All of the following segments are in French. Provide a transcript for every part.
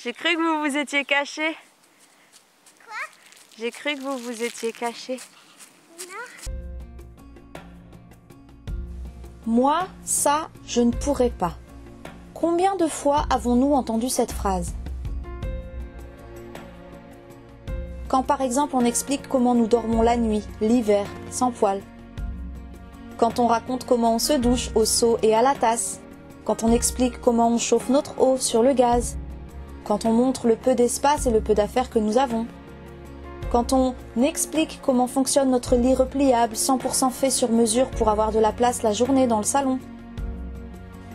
J'ai cru que vous vous étiez caché. Quoi? J'ai cru que vous vous étiez caché. Non. Moi, ça, je ne pourrais pas. Combien de fois avons-nous entendu cette phrase? Quand par exemple on explique comment nous dormons la nuit, l'hiver, sans poils. Quand on raconte comment on se douche au seau et à la tasse. Quand on explique comment on chauffe notre eau sur le gaz. Quand on montre le peu d'espace et le peu d'affaires que nous avons. Quand on explique comment fonctionne notre lit repliable 100% fait sur mesure pour avoir de la place la journée dans le salon.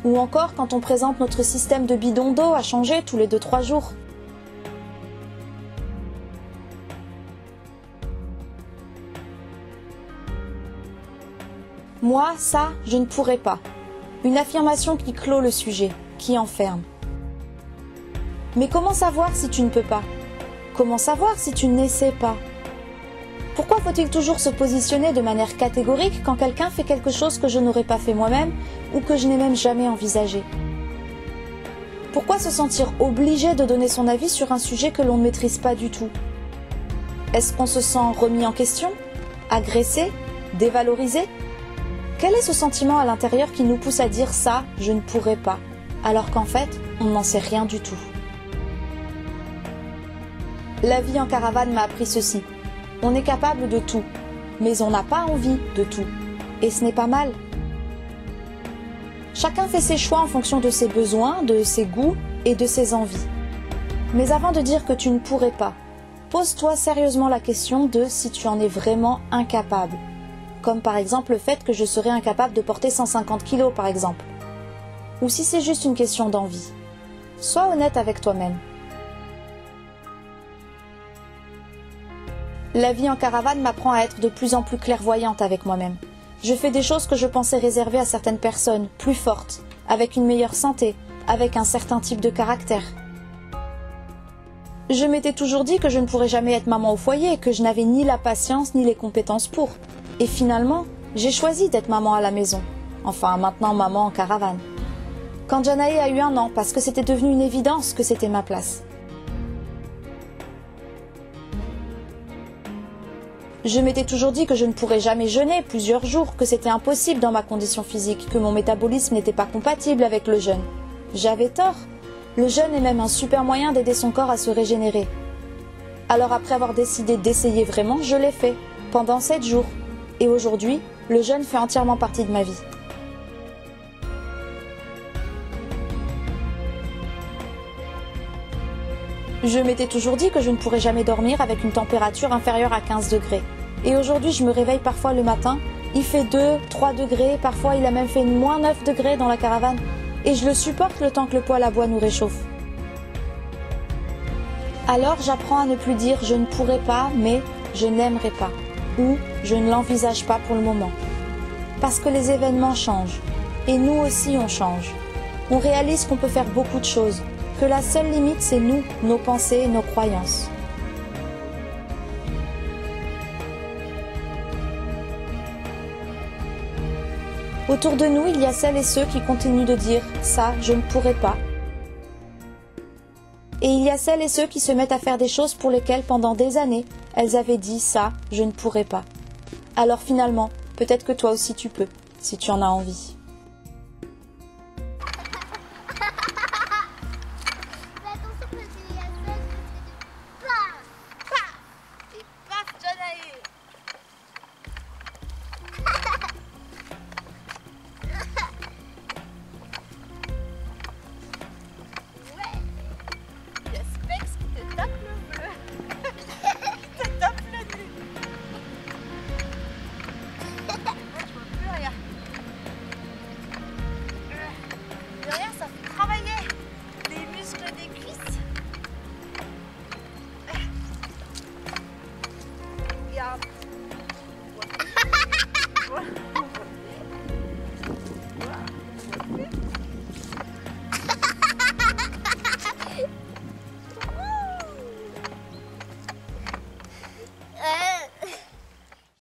Ou encore quand on présente notre système de bidon d'eau à changer tous les 2-3 jours. Moi, ça, je ne pourrais pas. Une affirmation qui clôt le sujet, qui enferme. Mais comment savoir si tu ne peux pas? Comment savoir si tu n'essaies pas? Pourquoi faut-il toujours se positionner de manière catégorique quand quelqu'un fait quelque chose que je n'aurais pas fait moi-même ou que je n'ai même jamais envisagé? Pourquoi se sentir obligé de donner son avis sur un sujet que l'on ne maîtrise pas du tout? Est-ce qu'on se sent remis en question? Agressé? Dévalorisé? Quel est ce sentiment à l'intérieur qui nous pousse à dire ça, je ne pourrais pas, alors qu'en fait, on n'en sait rien du tout? La vie en caravane m'a appris ceci. On est capable de tout, mais on n'a pas envie de tout. Et ce n'est pas mal. Chacun fait ses choix en fonction de ses besoins, de ses goûts et de ses envies. Mais avant de dire que tu ne pourrais pas, pose-toi sérieusement la question de si tu en es vraiment incapable. Comme par exemple le fait que je serais incapable de porter 150 kilos par exemple. Ou si c'est juste une question d'envie. Sois honnête avec toi-même. La vie en caravane m'apprend à être de plus en plus clairvoyante avec moi-même. Je fais des choses que je pensais réservées à certaines personnes, plus fortes, avec une meilleure santé, avec un certain type de caractère. Je m'étais toujours dit que je ne pourrais jamais être maman au foyer, que je n'avais ni la patience ni les compétences pour. Et finalement, j'ai choisi d'être maman à la maison. Enfin, maintenant maman en caravane. Quand Janae a eu 1 an, parce que c'était devenu une évidence que c'était ma place. Je m'étais toujours dit que je ne pourrais jamais jeûner plusieurs jours, que c'était impossible dans ma condition physique, que mon métabolisme n'était pas compatible avec le jeûne. J'avais tort. Le jeûne est même un super moyen d'aider son corps à se régénérer. Alors après avoir décidé d'essayer vraiment, je l'ai fait, pendant 7 jours. Et aujourd'hui, le jeûne fait entièrement partie de ma vie. Je m'étais toujours dit que je ne pourrais jamais dormir avec une température inférieure à 15 degrés. Et aujourd'hui, je me réveille parfois le matin, il fait 2-3 degrés, parfois il a même fait moins 9 degrés dans la caravane. Et je le supporte le temps que le poêle à bois nous réchauffe. Alors j'apprends à ne plus dire je ne pourrais pas, mais je n'aimerais pas. Ou je ne l'envisage pas pour le moment. Parce que les événements changent. Et nous aussi on change. On réalise qu'on peut faire beaucoup de choses. Que la seule limite c'est nous, nos pensées et nos croyances. Autour de nous, il y a celles et ceux qui continuent de dire « ça, je ne pourrais pas ». Et il y a celles et ceux qui se mettent à faire des choses pour lesquelles pendant des années, elles avaient dit « ça, je ne pourrais pas ». Alors finalement, peut-être que toi aussi tu peux, si tu en as envie. Fais attention parce qu'il y a ça, et paf! Et paf, Janae!